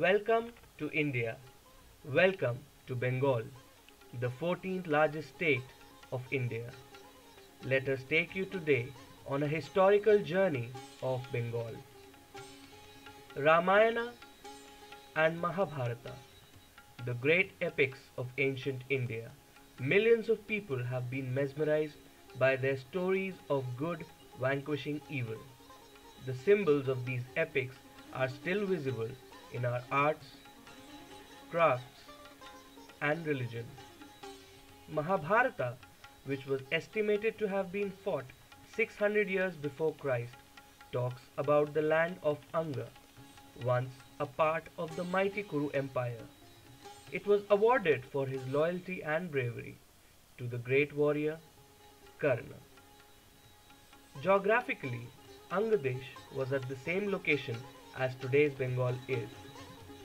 Welcome to India. Welcome to Bengal, the 14th largest state of India. Let us take you today on a historical journey of Bengal. Ramayana and Mahabharata, the great epics of ancient India. Millions of people have been mesmerized by their stories of good vanquishing evil. The symbols of these epics are still visible in our arts, crafts, and religion. Mahabharata, which was estimated to have been fought 600 years before Christ, talks about the land of Anga, once a part of the mighty Kuru Empire. It was awarded for his loyalty and bravery to the great warrior Karna. Geographically, Angladesh was at the same location as today's Bengal is.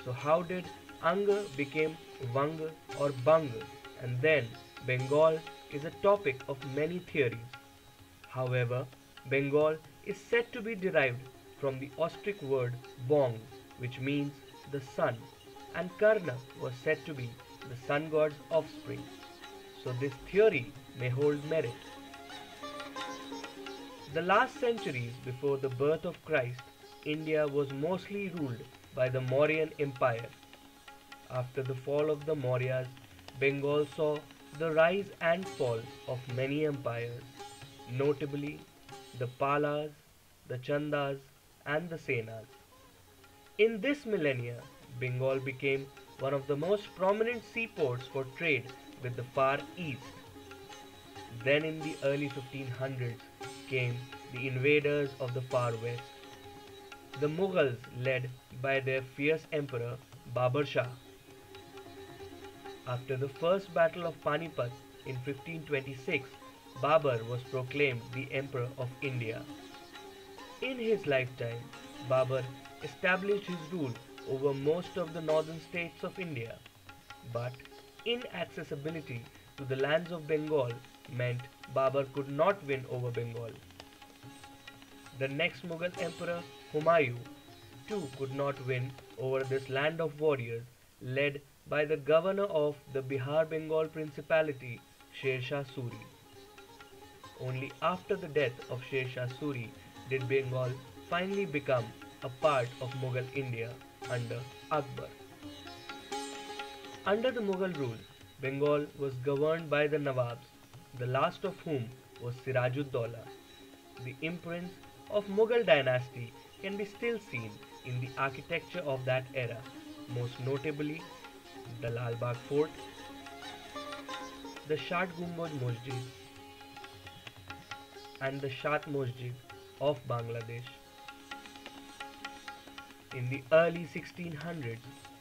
So how did Anga become Vanga or Banga, and then Bengal is a topic of many theories. However, Bengal is said to be derived from the Austric word Bong, which means the sun, and Karna was said to be the sun god's offspring. So this theory may hold merit. The last centuries before the birth of Christ, India was mostly ruled by the Mauryan Empire. After the fall of the Mauryas, Bengal saw the rise and fall of many empires, notably the Palas, the Chandas, and the Senas. In this millennia, Bengal became one of the most prominent seaports for trade with the Far East. Then in the early 1500s came the invaders of the Far West, the Mughals led by their fierce emperor Babur Shah. After the first battle of Panipat in 1526, Babur was proclaimed the Emperor of India. In his lifetime, Babur established his rule over most of the northern states of India, but inaccessibility to the lands of Bengal meant Babur could not win over Bengal. The next Mughal Emperor Humayun too could not win over this land of warriors led by the governor of the Bihar Bengal Principality, Sher Shah Suri. Only after the death of Sher Shah Suri did Bengal finally become a part of Mughal India under Akbar. Under the Mughal rule, Bengal was governed by the Nawabs, the last of whom was Sirajud-Dowla. The imprints of Mughal dynasty can be still seen in the architecture of that era, most notably the Lal Bagh Fort, the Shat Gumbaz Masjid, and the Shat Masjid of Bangladesh. In the early 1600s,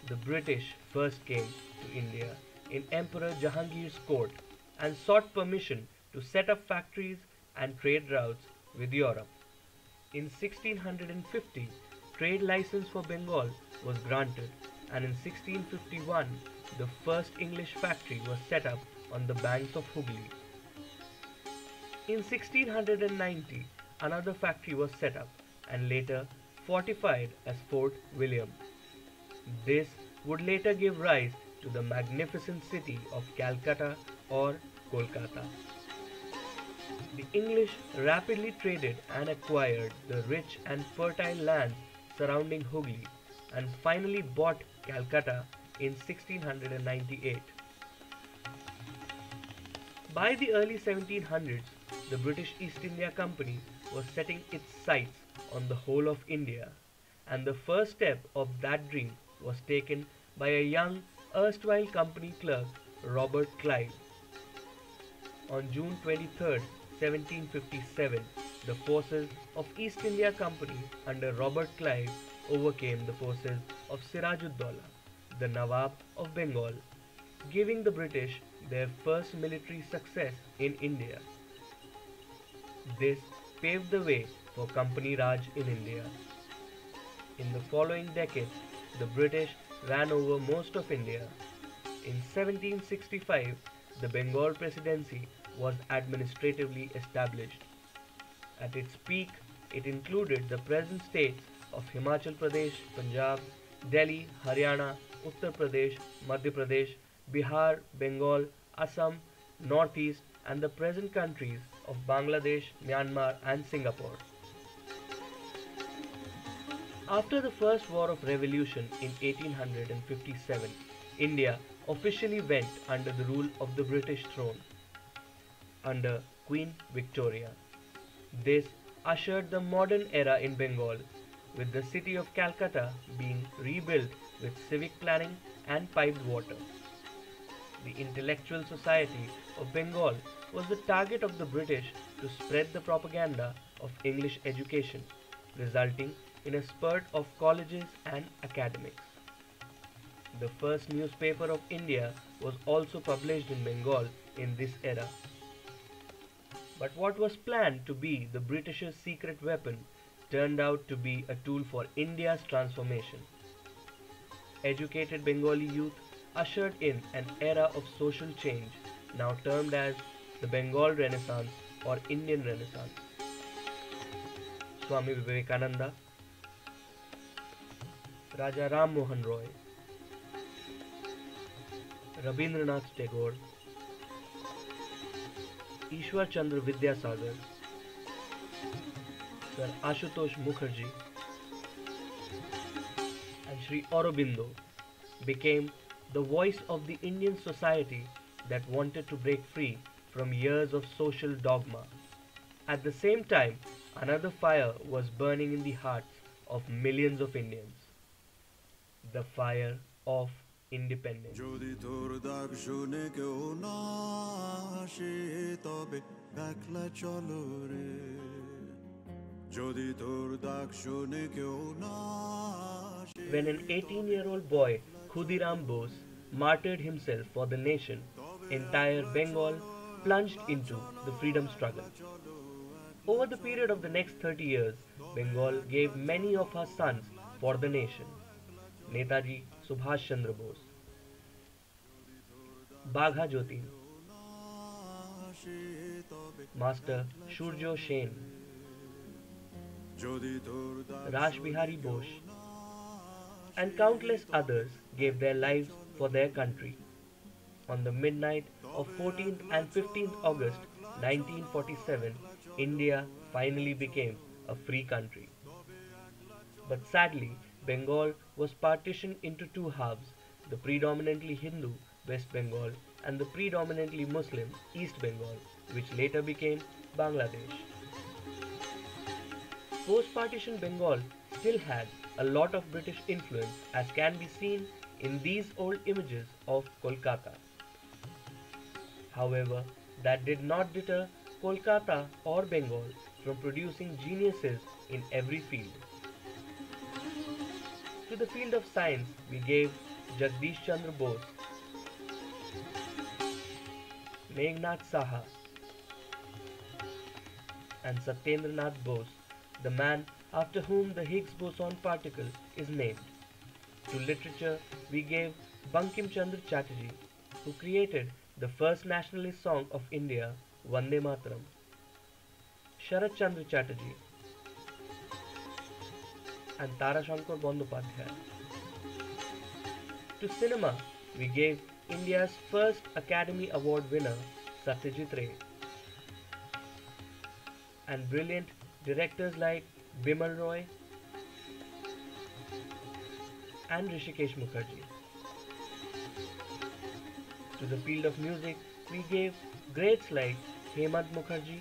the British first came to India in Emperor Jahangir's court and sought permission to set up factories and trade routes with Europe. In 1650, trade license for Bengal was granted, and in 1651, the first English factory was set up on the banks of Hooghly. In 1690, another factory was set up and later fortified as Fort William. This would later give rise to the magnificent city of Calcutta or Kolkata. The English rapidly traded and acquired the rich and fertile lands surrounding Hooghly and finally bought Calcutta in 1698. By the early 1700s, the British East India Company was setting its sights on the whole of India, and the first step of that dream was taken by a young erstwhile company clerk, Robert Clive. On June 23, 1757, the forces of East India Company under Robert Clive overcame the forces of Sirajud-Dowla, the Nawab of Bengal, giving the British their first military success in India. This paved the way for Company Raj in India. In the following decades, the British ran over most of India. In 1765, the Bengal Presidency was administratively established. At its peak, it included the present states of Himachal Pradesh, Punjab, Delhi, Haryana, Uttar Pradesh, Madhya Pradesh, Bihar, Bengal, Assam, Northeast, and the present countries of Bangladesh, Myanmar, and Singapore. After the First War of Revolution in 1857, India officially went under the rule of the British throne under Queen Victoria. This ushered the modern era in Bengal, with the city of Calcutta being rebuilt with civic planning and piped water. The intellectual society of Bengal was the target of the British to spread the propaganda of English education, resulting in a spurt of colleges and academics. The first newspaper of India was also published in Bengal in this era. But what was planned to be the British's secret weapon turned out to be a tool for India's transformation. Educated Bengali youth ushered in an era of social change now termed as the Bengal Renaissance or Indian Renaissance. Swami Vivekananda, Raja Ram Mohan Roy, Rabindranath Tagore, Ishwar Chandra Vidyasagar, Sir Ashutosh Mukherjee, and Sri Aurobindo became the voice of the Indian society that wanted to break free from years of social dogma. At the same time, another fire was burning in the hearts of millions of Indians, the fire of independence. যদি তোর ডাক শুনে কেউ না আসে তবে একলা চলো রে যদি তোর ডাক শুনে কেউ না আসে When an 18-year-old boy, Khudiram Bose, martyred himself for the nation, entire Bengal plunged into the freedom struggle. Over the period of the next 30 years, Bengal gave many of her sons for the nation. Netaji Subhash Chandra Bose, Bagha Jyotin, Master Shurjo Sen, যদি তোর Rash Bihari Bose, and countless others gave their lives for their country. On the midnight of 14th and 15th August 1947, India finally became a free country. But sadly, Bengal was partitioned into two halves, the predominantly Hindu West Bengal and the predominantly Muslim East Bengal, which later became Bangladesh. Post-partition Bengal still had a lot of British influence, as can be seen in these old images of Kolkata. However, that did not deter Kolkata or Bengal from producing geniuses in every field. To the field of science, we gave Jagdish Chandra Bose, Meghnad Saha, and Satyendranath Bose, the man after whom the Higgs boson particle is named. To literature, we gave Bankim Chandra Chatterjee, who created the first nationalist song of India, Vande Mataram. Sharat Chandra Chatterjee and Tarashankar Bandyopadhyay. To cinema, we gave India's first Academy Award winner, Satyajit Ray, and brilliant directors like Bimal Roy and Rishikesh Mukherjee. To the field of music, we gave greats like Hemant Mukherjee,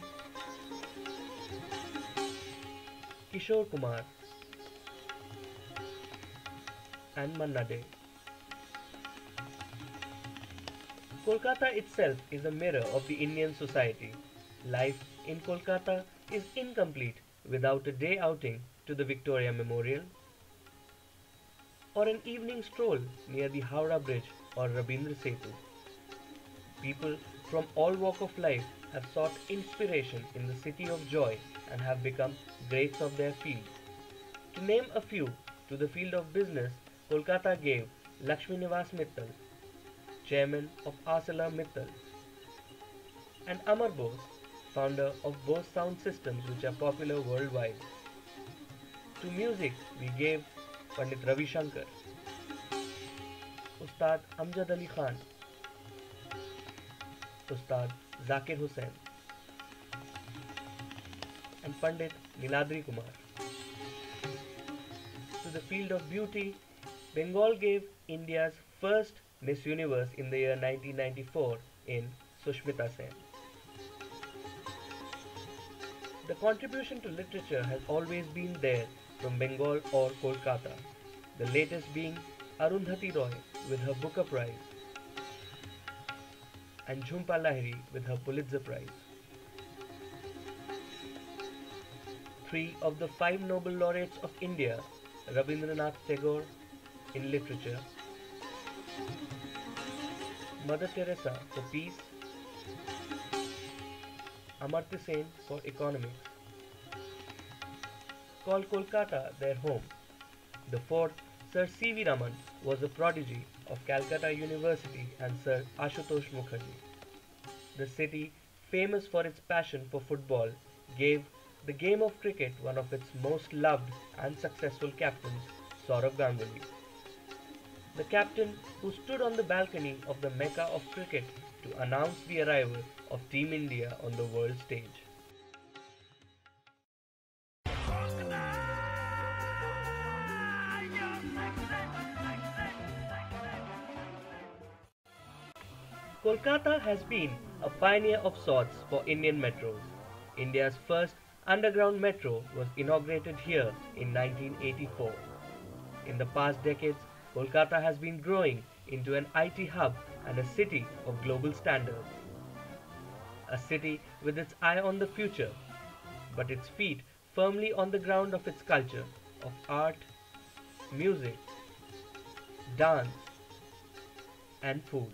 Kishore Kumar, and Manna Dey. Kolkata itself is a mirror of the Indian society. Life in Kolkata is incomplete without a day outing to the Victoria Memorial or an evening stroll near the Howrah Bridge or Rabindra Setu. People from all walks of life have sought inspiration in the city of joy and have become greats of their field. To name a few, to the field of business, Kolkata gave Lakshmi Nivas Mittal, chairman of Arcelor Mittal, and Amar Bose, founder of Bose sound systems which are popular worldwide. To music, we gave Pandit Ravi Shankar, Ustad Amjad Ali Khan, Ustad Zakir Hussain, and Pandit Niladri Kumar. To the field of beauty, Bengal gave India's first Miss Universe in the year 1994 in Sushmita Sen. The contribution to literature has always been there from Bengal or Kolkata, the latest being Arundhati Roy with her Booker Prize and Jhumpa Lahiri with her Pulitzer Prize. Three of the five Nobel laureates of India, Rabindranath Tagore in literature, Mother Teresa for peace, Amartya Sen for economics, call Kolkata their home. The fourth, Sir C.V. Raman, was a prodigy of Calcutta University and Sir Ashutosh Mukherjee. The city, famous for its passion for football, gave the game of cricket one of its most loved and successful captains, Sourav Ganguly. The captain who stood on the balcony of the Mecca of cricket to announce the arrival of Team India on the world stage. Kolkata has been a pioneer of sorts for Indian metros. India's first underground metro was inaugurated here in 1984. In the past decades, Kolkata has been growing into an IT hub and a city of global standards. A city with its eye on the future, but its feet firmly on the ground of its culture of art, music, dance, and food.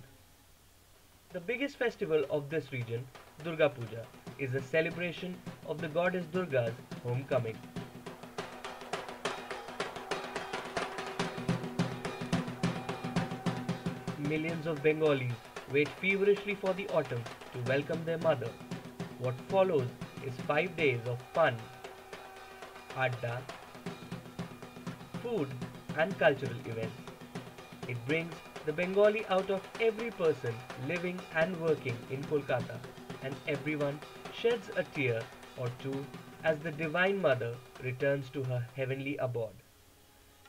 The biggest festival of this region, Durga Puja, is a celebration of the goddess Durga's homecoming. Millions of Bengalis wait feverishly for the autumn to welcome their mother. What follows is 5 days of fun, adda, food and cultural events. It brings the Bengali out of every person living and working in Kolkata, and everyone sheds a tear or two as the Divine Mother returns to her heavenly abode.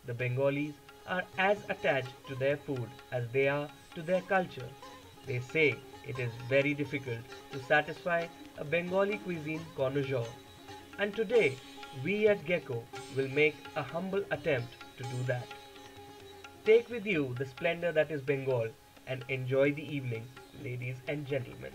The Bengalis are as attached to their food as they are to their culture. They say it is very difficult to satisfy a Bengali cuisine connoisseur, and today we at Gecko will make a humble attempt to do that. Take with you the splendor that is Bengal and enjoy the evening, ladies and gentlemen.